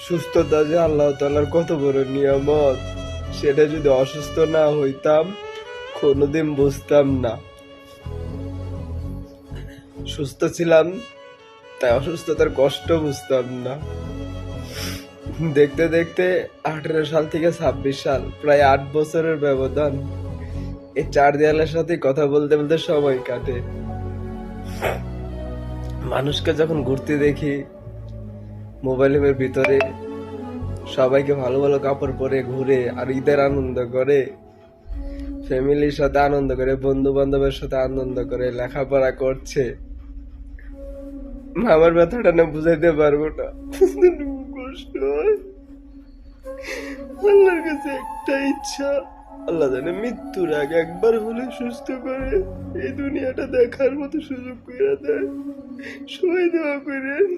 সুস্থতা যে আল্লাহ তাআলার কত বড় নিয়ামত, সেটা যদি অসুস্থ না হইতাম কোনোদিন বুঝতাম না। সুস্থ ছিলাম তাই অসুস্থতার কষ্ট বুঝতাম না। দেখতে দেখতে 18 সাল থেকে 26 সাল, প্রায় 8 বছরের ব্যবধান। এই চার দেয়ালের সাথে কথা বলতে বলতে সময় কাটে। মানুষকে যখন ঘুরতে দেখি মোবাইলের ভিতরে, সবাইকে ভালো ভালো কাপড় পরে ঘুরে আর ঈদের আনন্দ করে, ফ্যামিলির সাথে আনন্দ করে, বন্ধু বান্ধবের সাথে আনন্দ করে, লেখাপড়া করছে, আমার ব্যথাটা না বুঝাইতে পারবো না। কষ্ট হয়। আল্লাহর কাছে একটা ইচ্ছা, আল্লাহ জানে মৃত্যুর আগে একবার হলে সুস্থ করে এই দুনিয়াটা দেখার মতো সুযোগ করে দেয়। সবাই দোয়া করেন।